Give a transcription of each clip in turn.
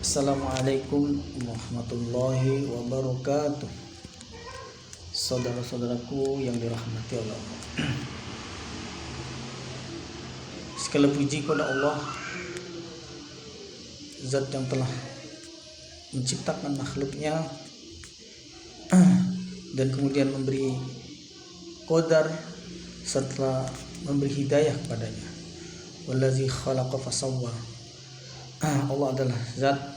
Assalamualaikum warahmatullahi wabarakatuh. Saudara-saudaraku yang dirahmati Allah, segala puji kepada Allah, Zat yang telah menciptakan makhluknya dan kemudian memberi qadar serta memberi hidayah kepadanya. Wallazi khalaqa fasawwa. Allah adalah Zat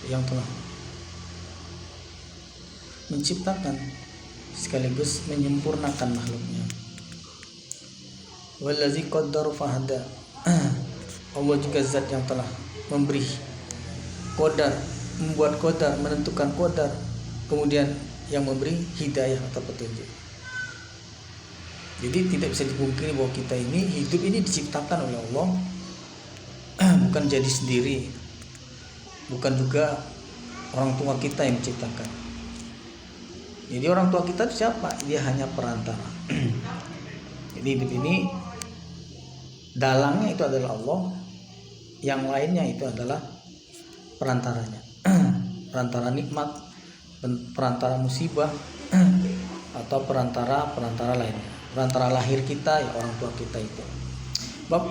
yang telah menciptakan sekaligus menyempurnakan makhluknya. Wallazi qaddara fahada. Allah juga Zat yang telah memberi qadar, membuat qadar, menentukan qadar, kemudian yang memberi hidayah atau petunjuk. Jadi tidak bisa dipungkiri bahwa kita ini hidup ini diciptakan oleh Allah, bukan jadi sendiri, bukan juga orang tua kita yang menciptakan. Jadi orang tua kita itu siapa? Dia hanya perantara. Jadi hidup ini dalangnya itu adalah Allah, yang lainnya itu adalah perantaranya. Perantara nikmat, perantara musibah, atau perantara lainnya. Perantara lahir kita ya orang tua kita itu. Sebab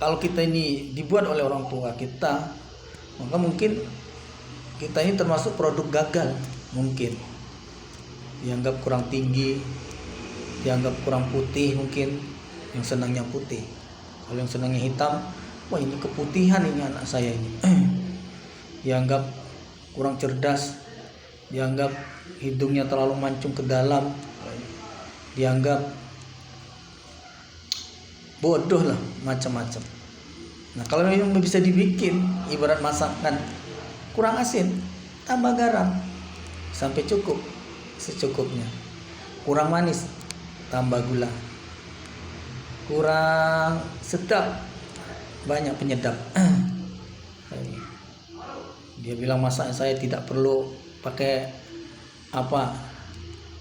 kalau kita ini dibuat oleh orang tua kita, maka mungkin kita ini termasuk produk gagal, mungkin dianggap kurang tinggi, dianggap kurang putih, mungkin yang senangnya putih. Kalau yang senangnya hitam, wah ini keputihan ini anak saya ini. Dianggap kurang cerdas, dianggap hidungnya terlalu mancung ke dalam, dianggap bodoh lah, macam-macam. Nah kalau memang bisa dibikin, ibarat masakan kurang asin, tambah garam sampai cukup, secukupnya. Kurang manis, tambah gula. Kurang sedap, banyak penyedap. Dia bilang masak saya tidak perlu pakai apa,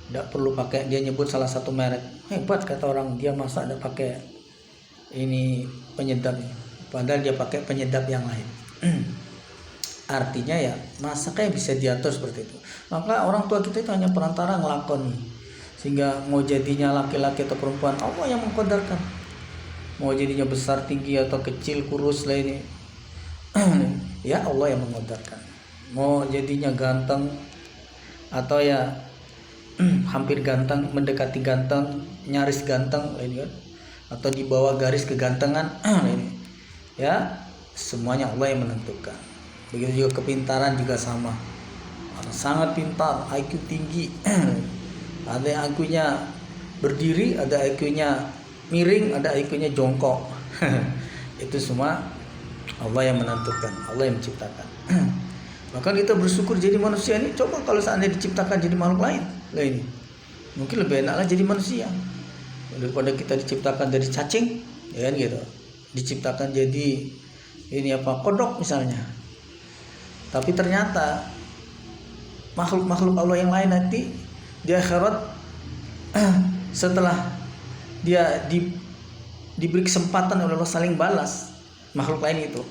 tidak perlu pakai, dia nyebut salah satu merek. Hebat kata orang, dia masak tidak pakai ini penyedap, padahal dia pakai penyedap yang lain. Artinya ya masaknya bisa diatur seperti itu. Maka orang tua kita itu hanya perantara ngelakoni, sehingga mau jadinya laki-laki atau perempuan Allah yang mengkodarkan. Mau jadinya besar, tinggi atau kecil, kurus lah ini ya Allah yang mengodarkan. Mau jadinya ganteng atau ya hampir ganteng, mendekati ganteng, nyaris ganteng ini kan, atau di bawah garis kegantengan ini ya semuanya Allah yang menentukan. Begitu juga kepintaran juga sama, orang sangat pintar, IQ tinggi, ada yang IQ-nya berdiri, ada IQ-nya miring, ada IQ-nya jongkok. Itu semua Allah yang menentukan, Allah yang menciptakan. Maka kita bersyukur jadi manusia ini. Coba kalau seandainya diciptakan jadi makhluk lain, lah ini mungkin lebih enaklah jadi manusia daripada kita diciptakan dari cacing, ya kan gitu. Diciptakan jadi ini apa, kodok misalnya. Tapi ternyata makhluk-makhluk Allah yang lain nanti di akhirat setelah dia diberi kesempatan oleh Allah saling balas, makhluk lain itu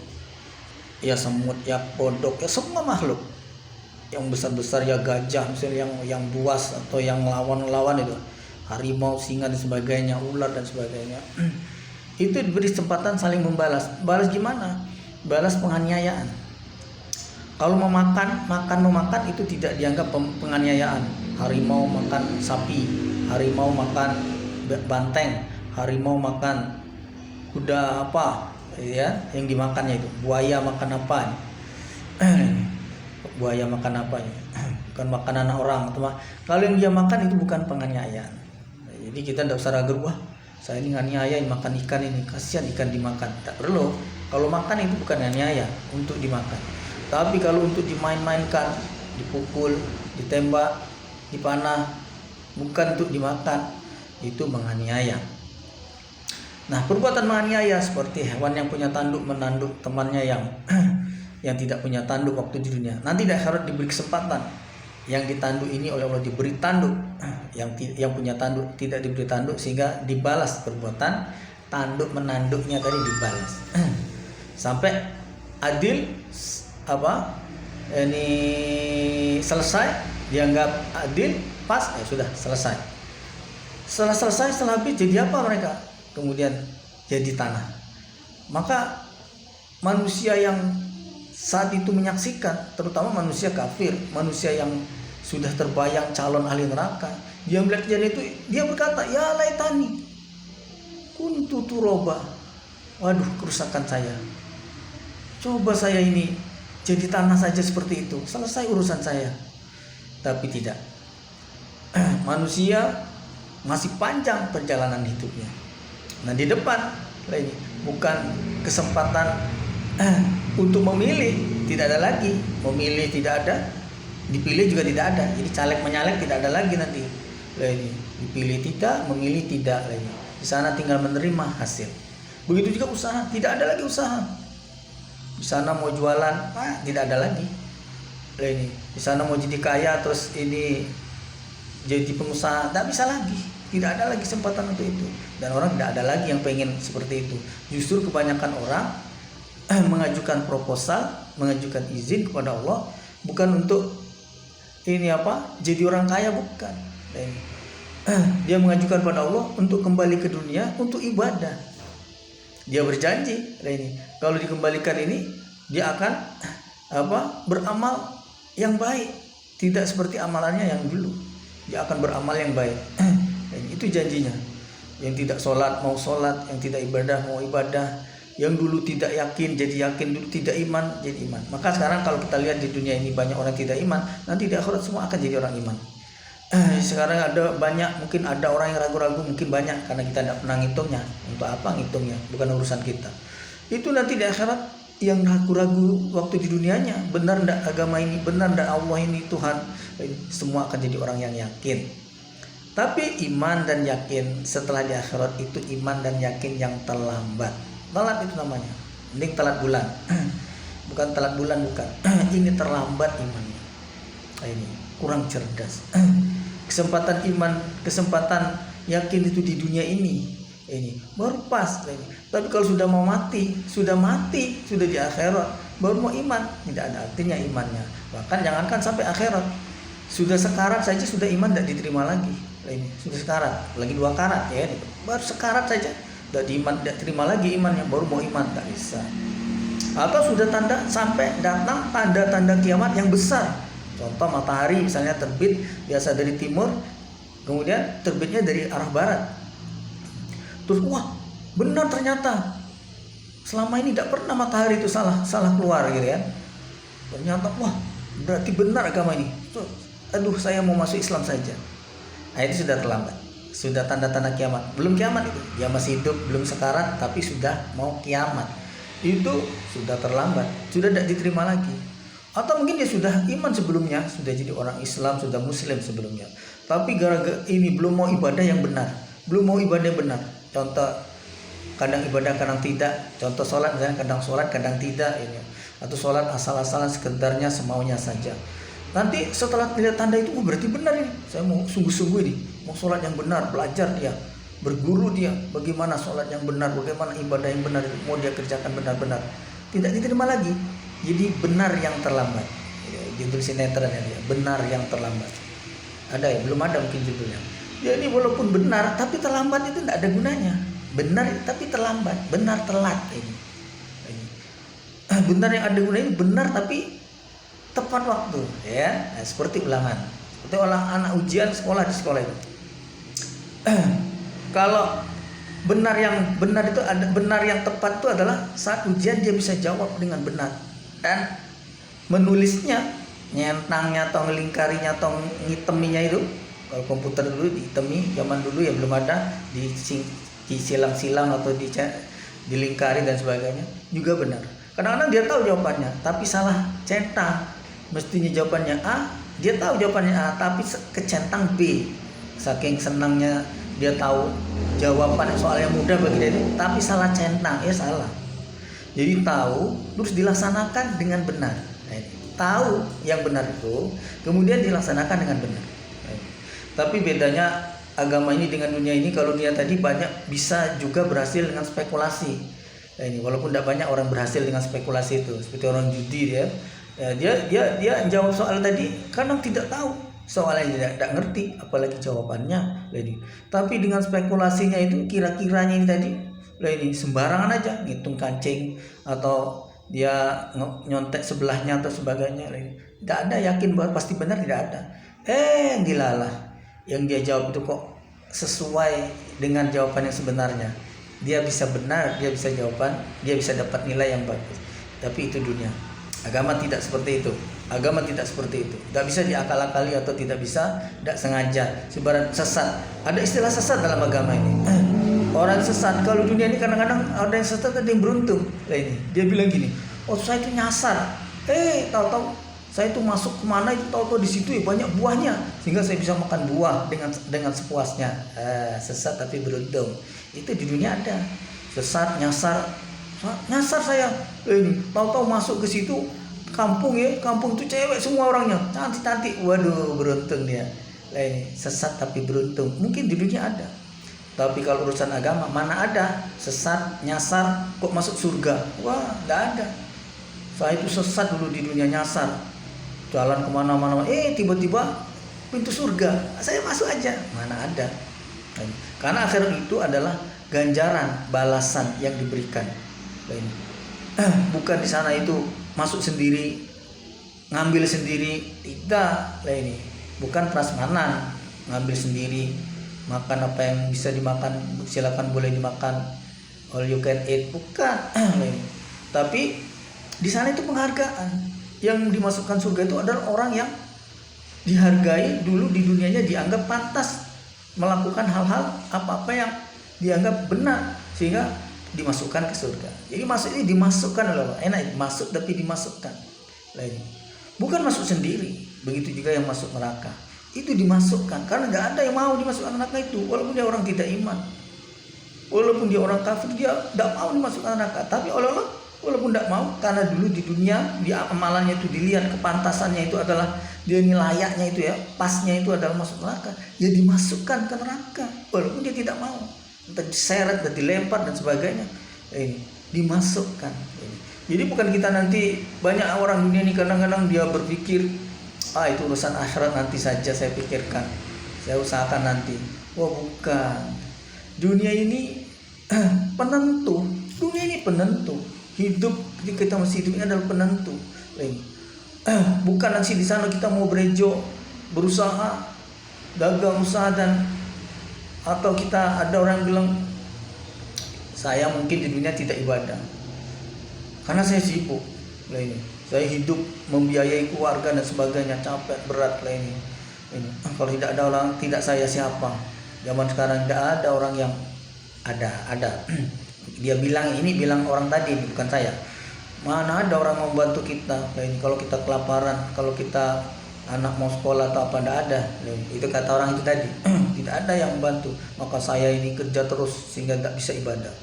ya semut, ya kodok, ya semua makhluk yang besar-besar, ya gajah misalnya, yang buas atau yang lawan itu, harimau, singa dan sebagainya, ular dan sebagainya. Itu diberi kesempatan saling membalas. Balas gimana? Balas penganiayaan. Kalau memakan itu tidak dianggap penganiayaan. Harimau makan sapi, harimau makan banteng, harimau makan kuda apa ya yang dimakannya itu, buaya makan apa? Buaya makan apa? Bukan makanan orang. Kalau yang dia makan itu bukan penganiayaan. Jadi kita tidak usah ragu, wah saya ini nganiaya makan ikan ini, kasihan ikan dimakan. Tak perlu. Kalau makan itu bukan nganiaya untuk dimakan. Tapi kalau untuk dimain-mainkan, dipukul, ditembak, dipanah, bukan untuk dimakan, itu menganiaya. Nah, perbuatan menganiaya seperti hewan yang punya tanduk menanduk temannya yang tidak punya tanduk waktu di dunia. Nanti di akhirat diberi kesempatan. Yang ditanduk ini oleh Allah diberi tanduk, yang punya tanduk tidak diberi tanduk, sehingga dibalas perbuatan tanduk menanduknya tadi dibalas. Sampai adil, apa ini selesai, dianggap adil, pas, ya sudah selesai. Setelah selesai, setelah habis, jadi apa mereka? Kemudian jadi tanah. Maka manusia yang saat itu menyaksikan, terutama manusia kafir, manusia yang sudah terbayang calon ahli neraka, dia melihat kejadian itu, dia berkata, ya laitani kuntu turoba. Waduh, kerusakan saya. Coba saya ini jadi tanah saja seperti itu, selesai urusan saya. Tapi tidak. Manusia masih panjang perjalanan hidupnya. Nah, di depan ini bukan kesempatan untuk memilih, tidak ada lagi. Memilih tidak ada, dipilih juga tidak ada. Jadi caleg menyalek tidak ada lagi nanti. Ini dipilih tidak, memilih tidak lagi. Di sana tinggal menerima hasil. Begitu juga usaha, tidak ada lagi usaha. Di sana mau jualan, tidak ada lagi. Ini di sana mau jadi kaya terus ini jadi pengusaha, tidak bisa lagi, tidak ada lagi kesempatan untuk itu. Dan orang tidak ada lagi yang pengen seperti itu. Justru kebanyakan orang mengajukan proposal, mengajukan izin kepada Allah bukan untuk ini jadi orang kaya, bukan. Dia mengajukan kepada Allah untuk kembali ke dunia untuk ibadah. Dia berjanji kalau dikembalikan ini dia akan beramal yang baik, tidak seperti amalannya yang dulu. Dia akan beramal yang baik. Itu janjinya. Yang tidak sholat mau sholat, yang tidak ibadah mau ibadah, yang dulu tidak yakin jadi yakin, dulu tidak iman jadi iman. Maka sekarang kalau kita lihat di dunia ini banyak orang tidak iman, nanti di akhirat semua akan jadi orang iman. Sekarang ada banyak, mungkin ada orang yang ragu-ragu, mungkin banyak karena kita tidak pernah ngitungnya. Untuk apa ngitungnya? Bukan urusan kita. Itu nanti di akhirat yang ragu-ragu waktu di dunianya, benar ndak agama ini, benar ndak Allah ini Tuhan, semua akan jadi orang yang yakin. Tapi iman dan yakin setelah di akhirat itu iman dan yakin yang terlambat. Telat itu namanya. Mending telat bulan. Bukan telat bulan, bukan. Ini terlambat imannya. Ini kurang cerdas. Kesempatan iman, kesempatan yakin itu di dunia ini baru pas. Tapi kalau sudah mau mati, sudah di akhirat, baru mau iman, tidak ada artinya imannya. Bahkan jangankan sampai akhirat, sudah sekarat saja sudah iman tidak diterima lagi. Sudah sekarat, lagi 2 karat ya, baru sekarat saja tidak terima lagi imannya, baru mau iman, tak bisa. Atau sudah sampai datang tanda-tanda kiamat yang besar. Contoh matahari misalnya terbit biasa dari timur, kemudian terbitnya dari arah barat. Terus benar ternyata selama ini tidak pernah matahari itu salah keluar gitu ya. Ternyata berarti benar agama ini. Aduh, saya mau masuk Islam saja. Nah, itu sudah terlambat. Sudah tanda-tanda kiamat. Belum kiamat itu. Dia masih hidup, belum sekarat, tapi sudah mau kiamat. Itu sudah terlambat. Sudah tidak diterima lagi. Atau mungkin dia sudah iman sebelumnya, sudah jadi orang Islam, sudah muslim sebelumnya. Tapi gara-gara ini belum mau ibadah yang benar. Belum mau ibadah yang benar. Contoh kadang ibadah kadang tidak. Contoh sholat misalnya kadang sholat kadang tidak ini. Atau sholat asal-asalan sekedarnya semaunya saja. Nanti setelah lihat tanda itu berarti benar ini. Saya mau sungguh-sungguh ini, mau sholat yang benar, belajar dia, berguru dia bagaimana sholat yang benar, bagaimana ibadah yang benar, mau dia kerjakan benar-benar. Tidak diterima lagi. Jadi benar yang terlambat. Judul sinetron ya dia, benar yang terlambat. Ada ya? Belum ada mungkin judulnya. Jadi walaupun benar tapi terlambat itu tidak ada gunanya. Benar tapi terlambat, benar telat ini. Benar yang ada gunanya benar tapi tepat waktu ya. Nah, seperti ulangan. Seperti anak ujian sekolah di sekolah itu. Kalau benar yang tepat itu adalah saat ujian dia bisa jawab dengan benar dan menulisnya, nyentangnya atau ngelingkarinya atau ngiteminya itu. Kalau komputer dulu dihitemi, zaman dulu ya belum ada disilang-silang atau dilingkari dan sebagainya, juga benar. Kadang-kadang dia tahu jawabannya tapi salah centang. Mestinya jawabannya A, dia tahu jawabannya A tapi kecentang B. Saking senangnya dia tahu jawaban soal yang mudah bagi dia itu, tapi salah centang, ya salah. Jadi tahu terus dilaksanakan dengan benar. Tahu yang benar itu kemudian dilaksanakan dengan benar. Tapi bedanya agama ini dengan dunia ini, kalau dunia tadi banyak bisa juga berhasil dengan spekulasi. Nah, ini walaupun tidak banyak orang berhasil dengan spekulasi itu, seperti orang judi dia jawab soal tadi kadang tidak tahu soalnya, tidak ngerti apalagi jawabannya. Ini tapi dengan spekulasinya itu kira-kiranya ini tadi ini sembarangan aja ngitung kancing atau dia nyontek sebelahnya atau sebagainya. Tidak ada yakin bahwa pasti benar, tidak ada. Dilalah yang dia jawab itu kok sesuai dengan jawaban yang sebenarnya. Dia bisa benar, dia bisa jawaban, dia bisa dapat nilai yang bagus. Tapi itu dunia. Agama tidak seperti itu. Agama tidak seperti itu. Tidak bisa diakal-akali atau tidak bisa, tidak sengaja. Sebaran sesat. Ada istilah sesat dalam agama ini. Orang sesat, kalau dunia ini kadang-kadang ada yang sesat, ada yang beruntung. Ini dia bilang gini, saya itu nyasar. Tahu-tahu saya itu masuk kemana itu tahu-tahu di situ ya banyak buahnya, sehingga saya bisa makan buah dengan sepuasnya. Sesat tapi beruntung. Itu di dunia ada. Sesat, nyasar saya. Ini tahu-tahu masuk ke situ kampung itu cewek semua orangnya, cantik-cantik. Waduh, beruntung dia. Ini sesat tapi beruntung. Mungkin di dunia ada. Tapi kalau urusan agama mana ada sesat, nyasar kok masuk surga? Wah, enggak ada. Saya itu sesat dulu di dunia, nyasar. Jalan kemana-mana, tiba-tiba pintu surga, saya masuk aja. Mana ada. Karena akhirat itu adalah ganjaran, balasan yang diberikan. Bukan di sana itu masuk sendiri, ngambil sendiri, tidak. Ini bukan prasmanan, ngambil sendiri, makan apa yang bisa dimakan, silakan boleh dimakan, all you can eat, bukan. Tapi di sana itu penghargaan. Yang dimasukkan surga itu adalah orang yang dihargai dulu di dunianya, dianggap pantas melakukan hal-hal apa-apa yang dianggap benar, sehingga dimasukkan ke surga. Jadi masuk ini dimasukkan oleh Allah. Enak masuk tapi dimasukkan. Bukan masuk sendiri. Begitu juga yang masuk neraka. Itu dimasukkan karena nggak ada yang mau dimasukkan neraka itu, walaupun dia orang tidak iman, walaupun dia orang kafir, dia tidak mau dimasukkan neraka. Tapi oleh Allah, walaupun tidak mau, karena dulu di dunia dia amalannya itu dilihat, kepantasannya itu adalah dia ini layaknya itu ya, pasnya itu adalah masuk neraka, ya dimasukkan ke neraka walaupun dia tidak mau, entah diseret dan dilempar dan sebagainya. Ini dimasukkan. Jadi bukan kita nanti, banyak orang dunia ini kadang-kadang dia berpikir, itu urusan akhirat nanti saja saya pikirkan, saya usahakan nanti. Wah, bukan. Dunia ini penentu. Dunia ini penentu. Hidup ketika kita masih hidup ini adalah penentu. Bukan nanti di sana kita mau berejo, berusaha, dagang usaha atau kita ada orang bilang saya mungkin di dunia tidak ibadah karena saya sibuk. Saya hidup membiayai keluarga dan sebagainya, capek berat ini. Kalau tidak ada orang, tidak saya siapa? Zaman sekarang tidak ada orang yang ada. Dia bilang orang tadi, bukan saya. Mana ada orang membantu kita? Kalau kita kelaparan, kalau kita anak mau sekolah atau apa, tidak ada. Itu kata orang itu tadi. Tidak ada yang membantu. Maka saya ini kerja terus sehingga tidak bisa ibadah.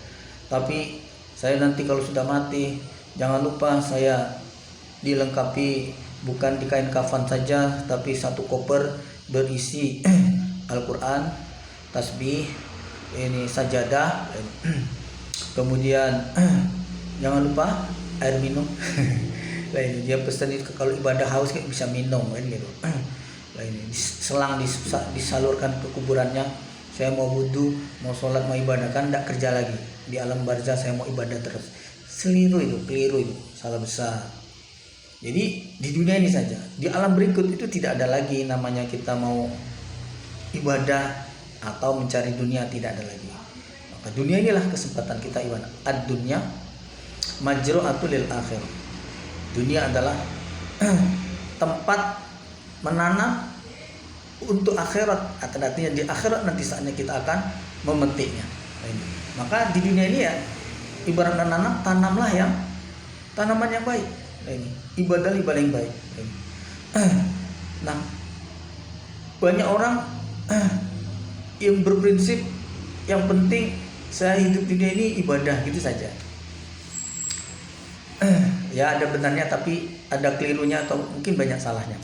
Tapi saya nanti kalau sudah mati, jangan lupa saya dilengkapi bukan di kain kafan saja, tapi satu koper berisi Al-Quran, tasbih, ini sajadah, kemudian jangan lupa air minum. Ini dia pesan itu kalau ibadah haus kan bisa minum kan gitu. Ini selang disalurkan ke kuburannya. Saya mau wudu, mau sholat, mau ibadah, kan tidak kerja lagi di alam barzah, saya mau ibadah terus. Keliru itu, salah besar. Jadi di dunia ini saja, di alam berikut itu tidak ada lagi namanya kita mau ibadah atau mencari dunia, tidak ada lagi. Maka dunia inilah kesempatan kita ibadah. Ad-dunya majru'atul lil akhir. Dunia adalah tempat menanam untuk akhirat. Artinya di akhirat nanti saatnya kita akan memetiknya. Maka di dunia ini ya ibarat menanam, tanamlah yang tanaman yang baik. Ibadah yang baik. Nah, banyak orang yang berprinsip yang penting saya hidup di dunia ini ibadah gitu saja. Ya ada benarnya tapi ada kelirunya atau mungkin banyak salahnya.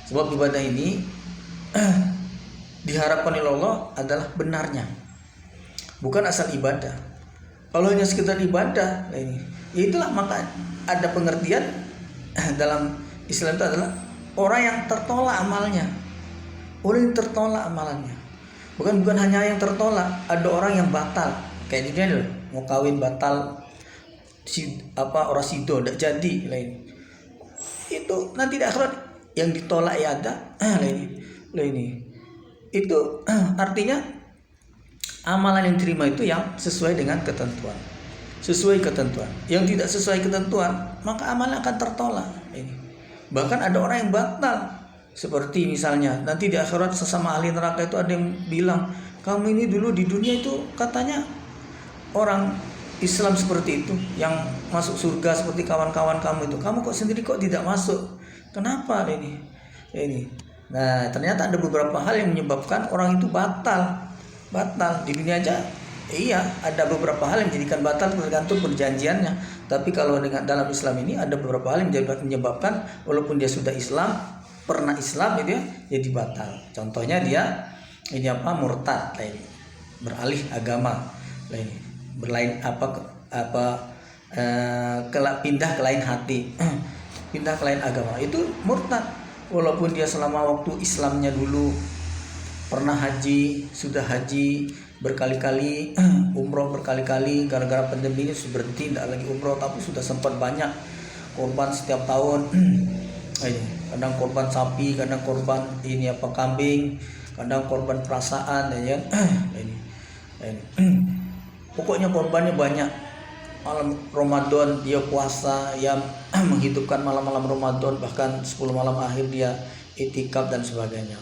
Sebab ibadah ini diharapkan oleh Allah adalah benarnya, bukan asal ibadah. Kalau hanya sekedar ibadah, nah ini, ya itulah maka ada pengertian dalam Islam itu adalah orang yang tertolak amalnya, orang yang tertolak amalannya. Bukan hanya yang tertolak, ada orang yang batal, kayak dia loh, mau kawin batal, orang sido tidak jadi, lain. Itu nanti di akhirat yang ditolak ya ada, ini. Itu artinya amalan yang diterima itu yang sesuai dengan ketentuan. Sesuai ketentuan. Yang tidak sesuai ketentuan, maka amalnya akan tertolak. Ini. Bahkan ada orang yang batal. Seperti misalnya nanti di akhirat sesama ahli neraka itu ada yang bilang, kamu ini dulu di dunia itu katanya orang Islam seperti itu, yang masuk surga seperti kawan-kawan kamu itu. Kamu kok sendiri kok tidak masuk? Kenapa ini? Nah, ternyata ada beberapa hal yang menyebabkan orang itu batal di dunia aja. Iya, ada beberapa hal yang menjadikan batal tergantung perjanjiannya. Tapi kalau dalam Islam ini ada beberapa hal yang menyebabkan walaupun dia sudah Islam, pernah Islam gitu ya, jadi batal. Contohnya dia murtad, beralih agama, berlain pindah ke lain hati, pindah ke lain agama, itu murtad. Walaupun dia selama waktu Islamnya dulu pernah haji, sudah haji berkali-kali, umroh berkali-kali, gara-gara pandemi ini sudah berhenti tidak lagi umroh, tapi sudah sempat banyak korban setiap tahun. Kadang korban sapi, kadang korban kambing, kadang korban perasaan, ya. Pokoknya korbannya banyak. Malam Ramadan dia puasa, yang menghidupkan malam-malam Ramadan, bahkan 10 malam akhir dia itikaf dan sebagainya.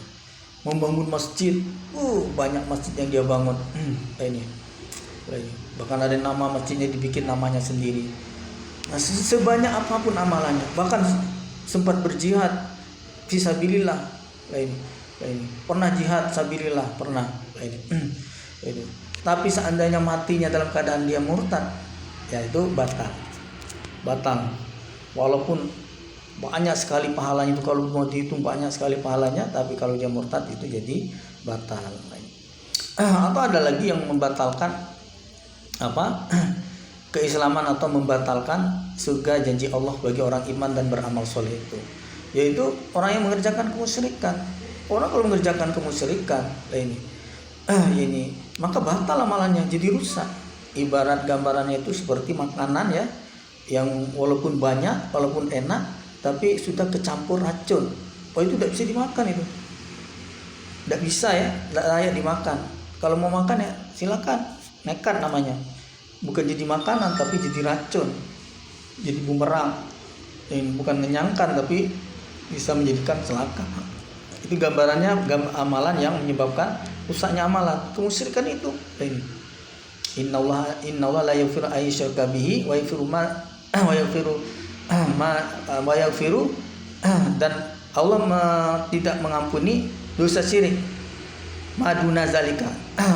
Membangun masjid, banyak masjid yang dia bangun. Bahkan ada nama masjidnya dibikin namanya sendiri. Nah, sebanyak apapun amalannya, bahkan sempat berjihad fisabilillah, pernah jihad sabilillah, pernah. Tapi seandainya matinya dalam keadaan dia murtad, ya itu batal. Walaupun banyak sekali pahalanya itu, kalau mau dihitung banyak sekali pahalanya, tapi kalau dia murtad itu jadi batal. Atau ada lagi yang membatalkan keislaman atau membatalkan surga janji Allah bagi orang iman dan beramal soleh itu, yaitu orang yang mengerjakan kemusyrikan. Orang kalau mengerjakan kemusyrikan ini maka batal amalannya, jadi rusak. Ibarat gambarannya itu seperti makanan ya, yang walaupun banyak, walaupun enak, tapi sudah kecampur racun. Itu tidak bisa dimakan itu. Tidak bisa ya, tidak layak dimakan. Kalau mau makan ya silakan, nekat namanya. Bukan jadi makanan tapi jadi racun, jadi bumerang. Ini bukan mengenyangkan tapi bisa menjadikan celaka. Itu gambarannya amalan yang menyebabkan rusaknya amalan. Kemusyrikan itu. Innallaha la yaghfiru an yushraka bihi wa yaghfiru dan Allah tidak mengampuni dosa syirik. Maduna zalika.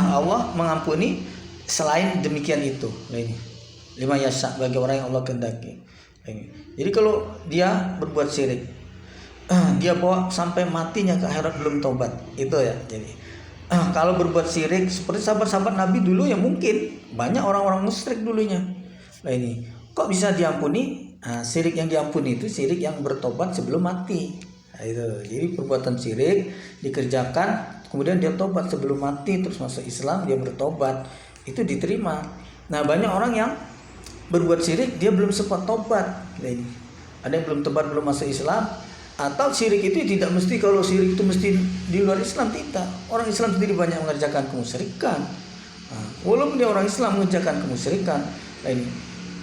Allah mengampuni selain demikian itu. Lima yasha, bagi orang yang Allah kehendaki. Jadi kalau dia berbuat syirik, dia bawa sampai matinya ke akhirat belum tobat, itu ya. Jadi kalau berbuat syirik seperti sahabat-sahabat Nabi dulu ya, mungkin banyak orang-orang musyrik dulunya. Kok bisa diampuni? Syirik yang diampuni itu syirik yang bertobat sebelum mati. Itu. Jadi perbuatan syirik dikerjakan, kemudian dia tobat sebelum mati, terus masuk Islam, dia bertobat, itu diterima. Nah, banyak orang yang berbuat syirik dia belum sempat tobat. Ada yang belum tobat, belum masuk Islam. Atau syirik itu tidak mesti, kalau syirik itu mesti di luar Islam, tidak. Orang Islam sendiri banyak mengerjakan kemusyrikan. Walaupun dia orang Islam mengerjakan kemusyrikan,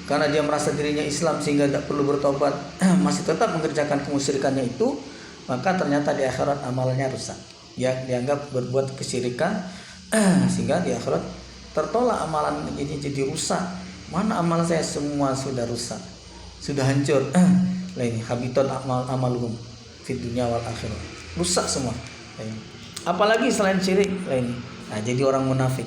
karena dia merasa dirinya Islam sehingga tidak perlu bertobat, masih tetap mengerjakan kemusyrikannya itu, maka ternyata di akhirat amalnya rusak. Dia dianggap berbuat kesyirikan, sehingga di akhirat tertolak amalan ini, jadi rusak. Mana amal saya, semua sudah rusak, sudah hancur. Habitat amaluhum fid dunya wal akhirah, rusak semua. Apalagi selain syirik. Nah, jadi orang munafik.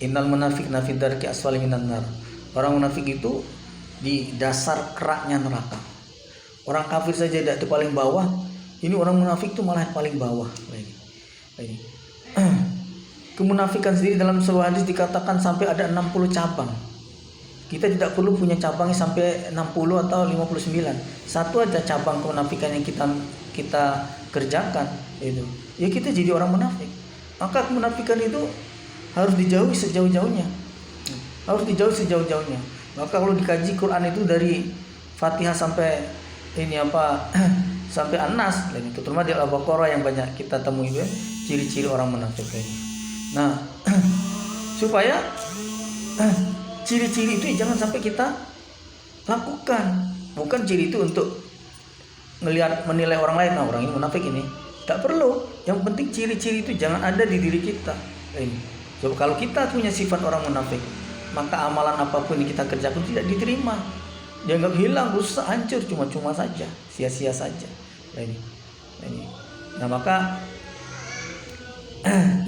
Innal munafiqina fi darki asfali minan nar. Orang munafik itu di dasar keraknya neraka. Orang kafir saja tidak di paling bawah, ini orang munafik itu malah paling bawah. kemunafikan sendiri dalam sebuah hadis dikatakan sampai ada 60 cabang. Kita tidak perlu punya cabangnya sampai 60 atau 59. Satu aja cabang kemunafikan yang kita kerjakan itu, ya kita jadi orang munafik. Maka kemunafikan itu harus dijauhi sejauh-jauhnya. Harus dijauhi sejauh-jauhnya. Maka kalau dikaji Quran itu dari Fatihah sampai sampai An-Nas, dan itu terutama di Al-Baqarah yang banyak kita temui itu ciri-ciri orang munafik ini. Nah, supaya ciri-ciri itu jangan sampai kita lakukan. Bukan ciri itu untuk menilai orang lain, nah orang ini munafik ini. Tak perlu. Yang penting ciri-ciri itu jangan ada di diri kita. Ini. So, kalau kita punya sifat orang munafik, maka amalan apapun yang kita kerjakan tidak diterima. Dianggap hilang, rusak, hancur, cuma-cuma saja, sia-sia saja. Nah, maka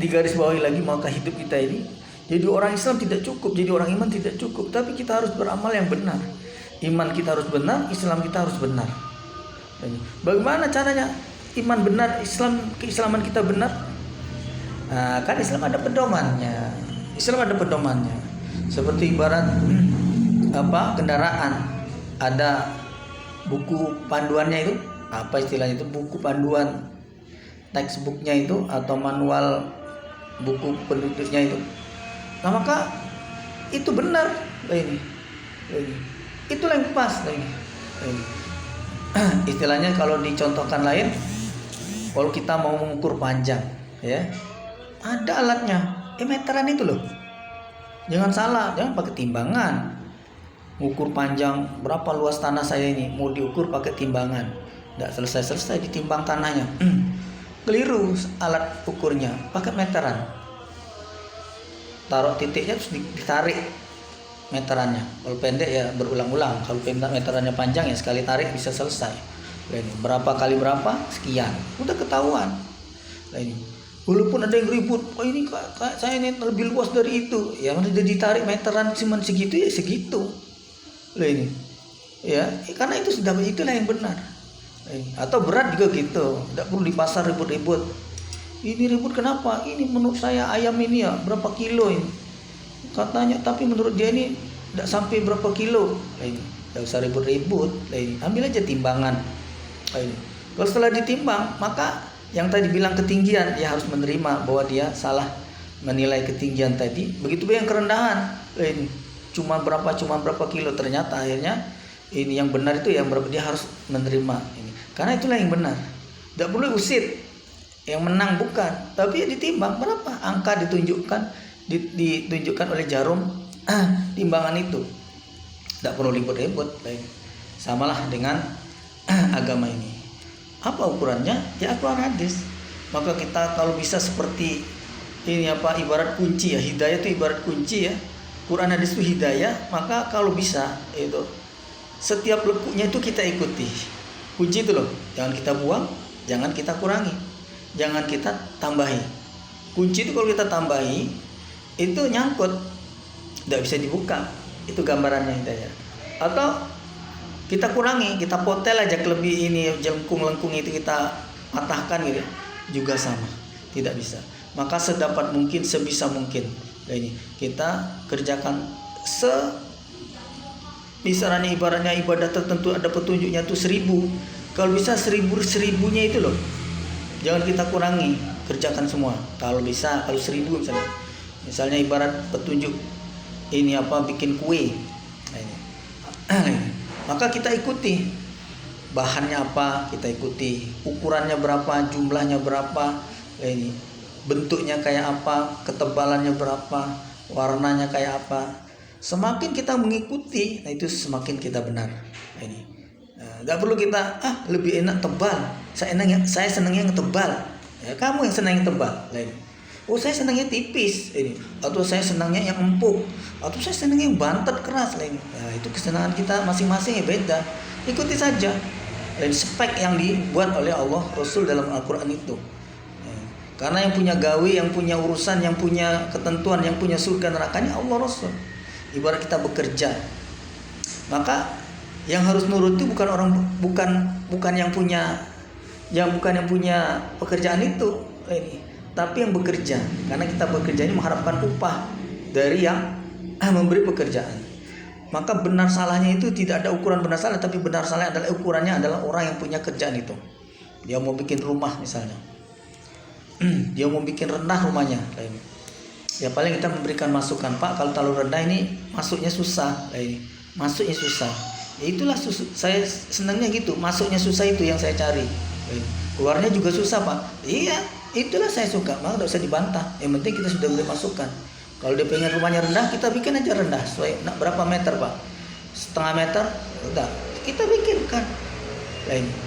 digarisbawahi lagi, maka hidup kita ini jadi orang Islam tidak cukup, jadi orang iman tidak cukup, tapi kita harus beramal yang benar. Iman kita harus benar, Islam kita harus benar. Bagaimana caranya iman benar, keislaman kita benar? Nah, kan Islam ada pedomannya. Seperti ibarat kendaraan, ada buku panduannya itu, apa istilahnya itu, buku panduan textbooknya itu atau manual buku penduduknya itu. Nah, maka itu benar ini. Itulah yang pas ini. Istilahnya kalau dicontohkan lain, kalau kita mau mengukur panjang, ya, ada alatnya, meteran itu loh. Jangan salah, jangan pakai timbangan. Ukur panjang berapa luas tanah saya ini, mau diukur pakai timbangan, tidak selesai ditimbang tanahnya. Keliru alat ukurnya, pakai meteran. Taruh titiknya terus ditarik meterannya. Kalau pendek ya berulang-ulang. Kalau meterannya panjang ya sekali tarik bisa selesai. Berapa kali berapa sekian, udah ketahuan. Ini walaupun ada yang ribut, ini saya ini lebih luas dari itu, ya udah ditarik meteran cuma segitu ya segitu. Ini ya karena itulah yang benar. Atau berat juga gitu, tidak perlu di pasar ribut-ribut. Ini ribut kenapa? Ini menurut saya ayam ini ya berapa kilo ini katanya, tapi menurut dia ini tidak sampai berapa kilo. Tidak usah ribut-ribut. Ambil aja timbangan. Kalau setelah ditimbang, maka yang tadi bilang ketinggian, ya harus menerima bahwa dia salah menilai ketinggian tadi. Begitu juga yang kerendahan, cuma berapa kilo, ternyata akhirnya ini yang benar itu yang berapa, dia harus menerima ini. Karena itulah yang benar. Tidak perlu usit. Yang menang bukan, tapi ya ditimbang berapa, angka ditunjukkan oleh jarum timbangan itu. Tidak perlu ribut-ribut. Samalah dengan agama ini. Apa ukurannya? Ya Al-Quran hadis. Maka kita kalau bisa seperti ini ibarat kunci ya, hidayah itu ibarat kunci ya. Quran hadis itu hidayah, maka kalau bisa itu setiap lekuknya itu kita ikuti. Kunci itu loh, jangan kita buang, jangan kita kurangi, jangan kita tambahi. Kunci itu kalau kita tambahi itu nyangkut, tidak bisa dibuka. Itu gambarannya hidayah. Atau kita kurangi, kita potel aja kelebih ini jelengkung-lengkung itu kita patahkan gitu, juga sama, tidak bisa. Maka sedapat mungkin, sebisa mungkin ini kita kerjakan misalnya ibaratnya ibadah tertentu ada petunjuknya tuh 1000. Kalau bisa 1000-1000-nya itu loh, jangan kita kurangi, kerjakan semua. Kalau bisa, kalau 1000 misalnya ibarat petunjuk ini bikin kue, maka kita ikuti bahannya apa, kita ikuti ukurannya berapa, jumlahnya berapa, bentuknya kayak apa, ketebalannya berapa, warnanya kayak apa. Semakin kita mengikuti, itu semakin kita benar. Gak perlu kita lebih enak tebal. Saya senangnya yang tebal. Ya, kamu yang senang yang tebal. Saya senangnya tipis. Atau saya senangnya yang empuk. Atau saya senangnya yang bantet keras. Itu kesenangan kita masing-masing ya beda. Ikuti saja. Spek yang dibuat oleh Allah Rasul dalam Al-Quran itu. Karena yang punya gawe, yang punya urusan, yang punya ketentuan, yang punya surga nerakanya Allah Rasul. Ibarat kita bekerja, maka yang harus nurut itu bukan yang punya pekerjaan itu. tapi yang bekerja. Karena kita bekerja ini mengharapkan upah dari yang memberi pekerjaan. Maka benar salahnya itu tidak ada ukuran benar salah, tapi benar salah adalah ukurannya adalah orang yang punya kerjaan itu. Dia mau bikin rumah misalnya, dia mau bikin rendah rumahnya, ya paling kita memberikan masukan, Pak kalau terlalu rendah ini masuknya susah, masuknya susah. Ya itulah saya senangnya gitu, masuknya susah itu yang saya cari. Keluarnya juga susah, Pak. Iya, itulah saya suka, maka tidak usah dibantah. Yang penting kita sudah beri masukan. Kalau dia pengen rumahnya rendah, kita bikin aja rendah. Sesuai berapa meter, Pak? Setengah meter, udah kita bikinkan.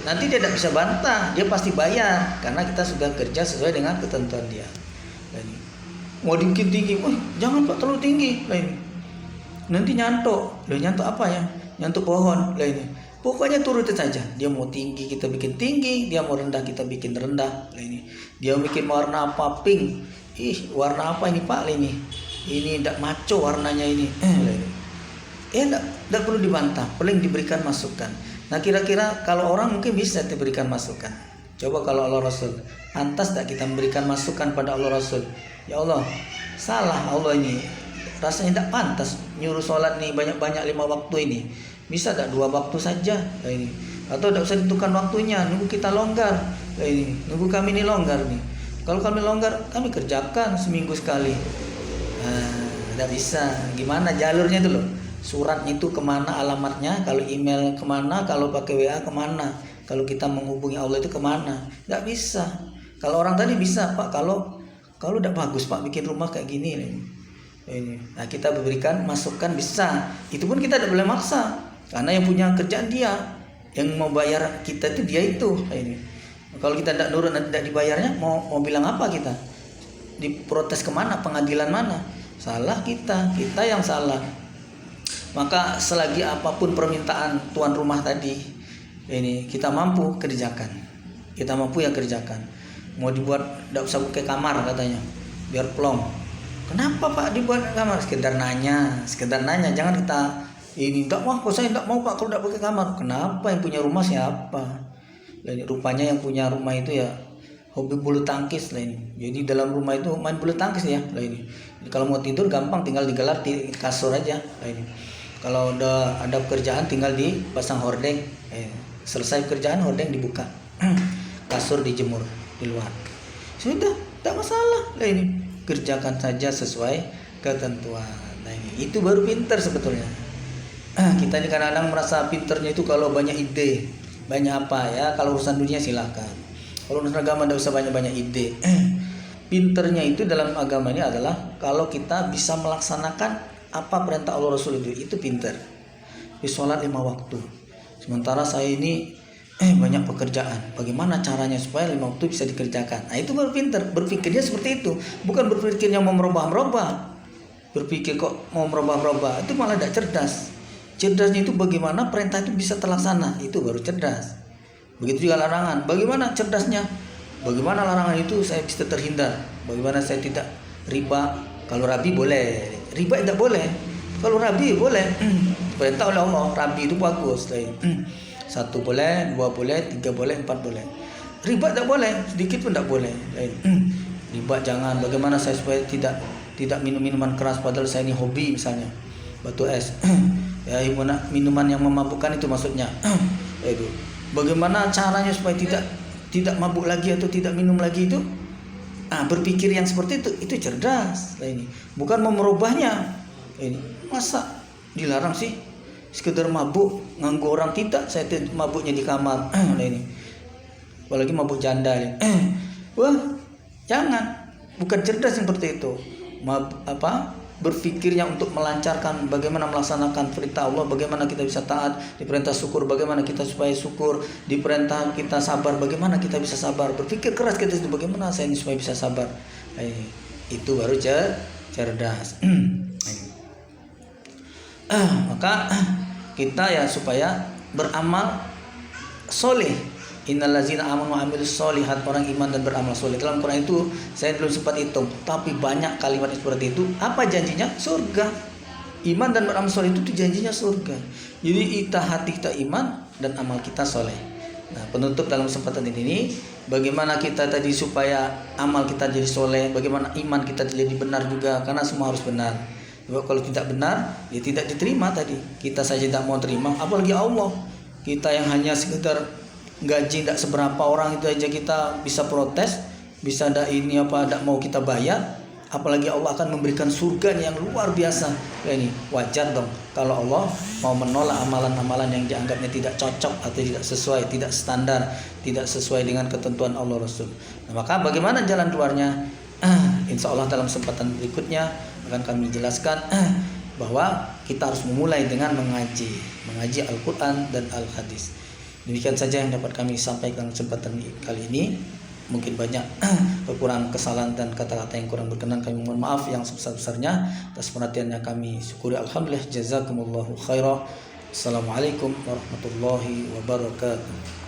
Nanti dia tidak bisa bantah, dia pasti bayar karena kita sudah kerja sesuai dengan ketentuan dia. Mau dibikin tinggi, jangan Pak terlalu tinggi. Nanti nyantuk, nyantuk apa ya? Nyantuk pohon. Pokoknya turutin saja. Dia mau tinggi kita bikin tinggi, dia mau rendah kita bikin rendah. Dia bikin warna apa, pink. Warna apa ini Pak? Ini tidak maco warnanya ini. Tidak perlu dibantah, paling diberikan masukan. Nah kira-kira kalau orang mungkin bisa diberikan masukan. Coba kalau Allah Rasul, pantas tak kita memberikan masukan pada Allah Rasul? Ya Allah, salah Allah ini, rasanya tidak pantas nyuruh sholat nih banyak-banyak 5 waktu ini. Bisa tak 2 waktu saja ini? Atau tidak usah ditentukan waktunya, nunggu kita longgar ini, nunggu kami ini longgar nih. Kalau kami longgar, kami kerjakan seminggu sekali. Tidak bisa. Gimana jalurnya itu loh? Suratnya itu kemana alamatnya, kalau email kemana, kalau pakai WA kemana, kalau kita menghubungi Allah itu kemana? Tidak bisa. Kalau orang tadi bisa, Pak, kalau udah bagus Pak bikin rumah kayak gini ini. Nah kita berikan masukan bisa. Itu pun kita tidak boleh maksa, karena yang punya kerjaan dia, yang mau bayar kita itu dia itu. Ini. Kalau kita tidak nurut dan tidak dibayarnya, mau bilang apa kita? Diprotes kemana? Pengadilan mana? Salah kita yang salah. Maka selagi apapun permintaan tuan rumah tadi, ini kita mampu kerjakan. Kita mampu ya kerjakan. Mau dibuat tidak usah pakai kamar katanya, biar plong. Kenapa Pak dibuat kamar? Sekedar nanya. Jangan kita ini tidak mau. Kok saya tidak mau Pak kalau tidak pakai kamar. Kenapa? Yang punya rumah siapa? Dan rupanya yang punya rumah itu ya hobi bulu tangkis lah ini. Jadi dalam rumah itu main bulu tangkis ya lah ini. Kalau mau tidur gampang, tinggal digelar di kasur aja lah ini. Kalau udah ada pekerjaan tinggal dipasang hordeng. Selesai pekerjaan hordeng dibuka. Kasur dijemur di luar. Sudah, tak masalah lah ini. Kerjakan saja sesuai ketentuan. Nah ini, itu baru pintar sebetulnya. Kita ini kadang-kadang merasa pintarnya itu kalau banyak ide, banyak apa ya. Kalau urusan dunia silakan. Kalau urusan agama tidak usah banyak-banyak ide. Pintarnya itu dalam agama ini adalah kalau kita bisa melaksanakan apa perintah Allah Rasul itu pintar. Di sholat 5 waktu. Sementara saya ini banyak pekerjaan. Bagaimana caranya supaya 5 waktu bisa dikerjakan? Nah itu baru pintar. Berpikirnya seperti itu. Bukan berpikirnya mau merubah-merubah. Berpikir kok mau merubah-merubah. Itu malah tidak cerdas. Cerdasnya itu bagaimana perintah itu bisa terlaksana. Itu baru cerdas. Begitu juga larangan. Bagaimana cerdasnya? Bagaimana larangan itu saya bisa terhindar? Bagaimana saya tidak riba? Kalau rabi boleh, riba tidak boleh. Kalau rabi boleh. Perintah oleh Allah, rabi itu bagus. 1 boleh, 2 boleh, 3 boleh, 4 boleh. Riba tidak boleh, sedikit pun tidak boleh. Riba jangan. Bagaimana saya supaya tidak minum minuman keras padahal saya ini hobi misalnya. Batu es. Ya minuman yang memabukkan itu maksudnya. Bagaimana caranya supaya tidak mabuk lagi atau tidak minum lagi itu? Berpikir yang seperti itu cerdas. Ini bukan mau merubahnya. Ini masa dilarang sih? Sekedar mabuk nganggu orang tidak, saya mabuknya di kamar. Ini apalagi mabuk janda ini. Wah, jangan. Bukan cerdas seperti itu. Berpikirnya untuk melancarkan bagaimana melaksanakan perintah Allah, bagaimana kita bisa taat, diperintah syukur, bagaimana kita supaya syukur, diperintah kita sabar, bagaimana kita bisa sabar, berpikir keras kita itu bagaimana saya ini supaya bisa sabar. Itu baru cerdas. Maka kita ya supaya beramal soleh. Innallazina amanu wa amilus solihat, orang iman dan beramal soleh. Dalam Quran itu saya belum sempat hitung, tapi banyak kalimat seperti itu. Apa janjinya? Surga. Iman dan beramal soleh itu janjinya surga. Jadi hati kita iman dan amal kita soleh. Nah, penutup dalam kesempatan ini, bagaimana kita tadi supaya amal kita jadi soleh, bagaimana iman kita jadi benar juga, karena semua harus benar. Sebab kalau tidak benar, ya tidak diterima tadi. Kita saja tidak mau terima, apalagi Allah. Kita yang hanya sekedar gaji tidak seberapa orang itu aja kita bisa protes, bisa tidak mau kita bayar. Apalagi Allah akan memberikan surga yang luar biasa. Ya ini wajar dong kalau Allah mau menolak amalan-amalan yang dianggapnya tidak cocok atau tidak sesuai, tidak standar, tidak sesuai dengan ketentuan Allah Rasul. Nah, maka bagaimana jalan keluarnya? Insya Allah dalam kesempatan berikutnya akan kami jelaskan bahwa kita harus memulai dengan mengaji Al-Quran dan Al-Hadis. Demikian saja yang dapat kami sampaikan kesempatan kali ini. Mungkin banyak kekurangan, kesalahan dan kata-kata yang kurang berkenan, kami mohon maaf yang sebesar-besarnya. Atas perhatiannya kami syukuri. Alhamdulillah, jazakumullahu khairah. Assalamualaikum warahmatullahi wabarakatuh.